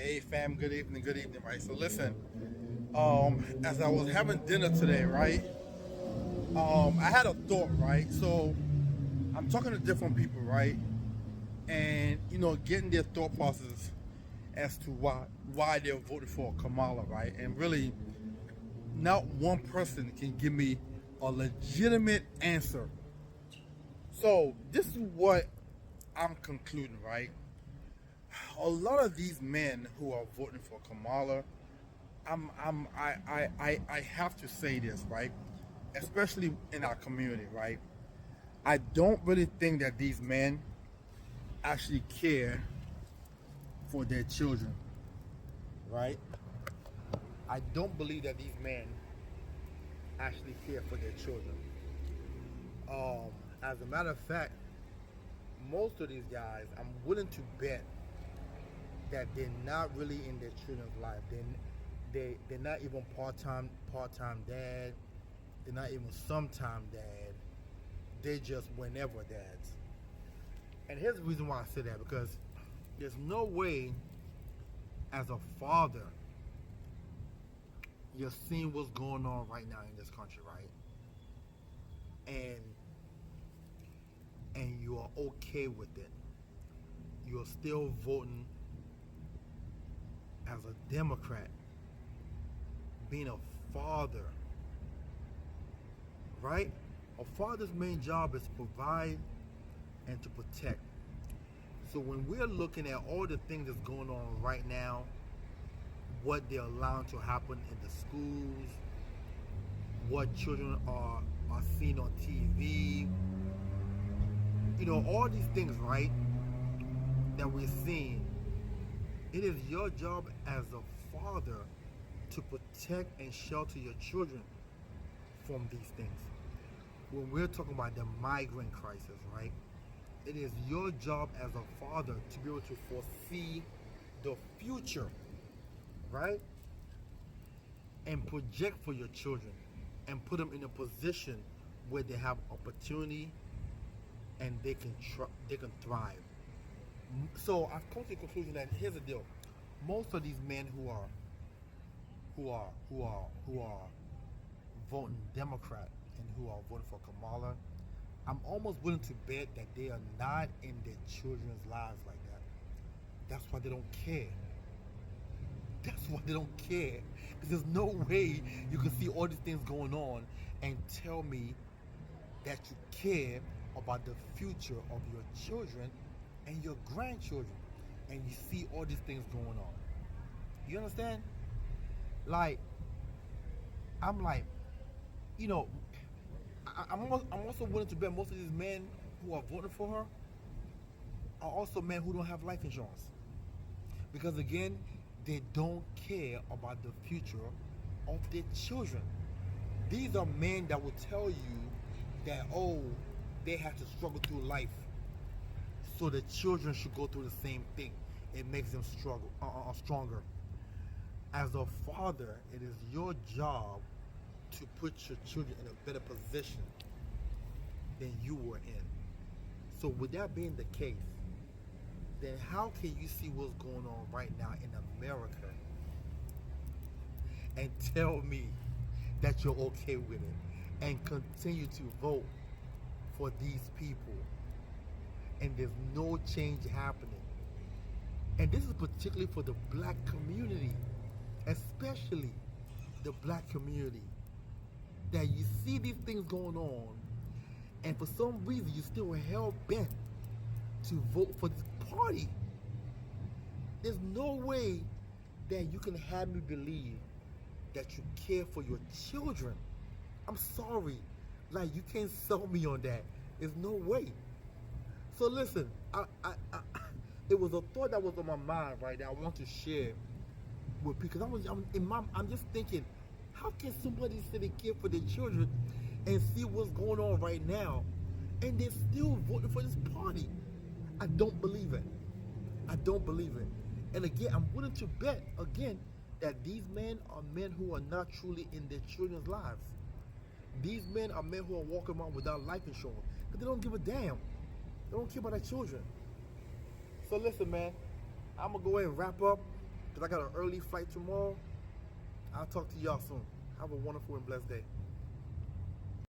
Hey fam, good evening, right? So listen, as I was having dinner today, right? I had a thought, right? So I'm talking to different people, right? And getting their thought process as to why they're voting for Kamala, right? And really, not one person can give me a legitimate answer. So this is what I'm concluding, right? A lot of these men who are voting for Kamala, I have to say this, right? Especially in our community, right? I don't really think that these men actually care for their children, right? I don't believe that these men actually care for their children. As a matter of fact, most of these guys, I'm willing to bet that they're not really in their children's life. They're not even part time dad. They're not even sometime dad. They're just whenever dads. And here's the reason why I say that, because there's no way as a father you're seeing what's going on right now in this country, right? And you are okay with it. You're still voting as a Democrat, being a father, right? A father's main job is to provide and to protect. So when we're looking at all the things that's going on right now, what they're allowing to happen in the schools, what children are seeing on TV, all these things, right, that we're seeing, it is your job as a father to protect and shelter your children from these things. When we're talking about the migrant crisis, right, it is your job as a father to be able to foresee the future, right, and project for your children and put them in a position where they have opportunity and they can thrive. So I've come to the conclusion that here's the deal: most of these men who are voting Democrat and who are voting for Kamala, I'm almost willing to bet that they are not in their children's lives like that. That's why they don't care. That's why they don't care. Because there's no way you can see all these things going on and tell me that you care about the future of your children and your grandchildren, and you see all these things going on. You understand? Like, I'm like, you know, I'm also willing to bet most of these men who are voting for her are also men who don't have life insurance. Because again, they don't care about the future of their children. These are men that will tell you that, oh, they have to struggle through life, so the children should go through the same thing. It makes them stronger. As a father, it is your job to put your children in a better position than you were in. So with that being the case, then how can you see what's going on right now in America and tell me that you're okay with it and continue to vote for these people and there's no change happening? And this is particularly for the black community, especially the black community, that you see these things going on and for some reason you still hell bent to vote for this party. There's no way that you can have me believe that you care for your children. I'm sorry. Like, you can't sell me on that. There's no way. So listen, it was a thought that was on my mind, right, that I want to share with people. Because I'm just thinking, how can somebody say they care for their children and see what's going on right now and they're still voting for this party? I don't believe it. I don't believe it. And again, I'm willing to bet, again, that these men are men who are not truly in their children's lives. These men are men who are walking around without life insurance because they don't give a damn. They don't care about their children. So listen, man, I'm going to go ahead and wrap up because I got an early flight tomorrow. I'll talk to y'all soon. Have a wonderful and blessed day.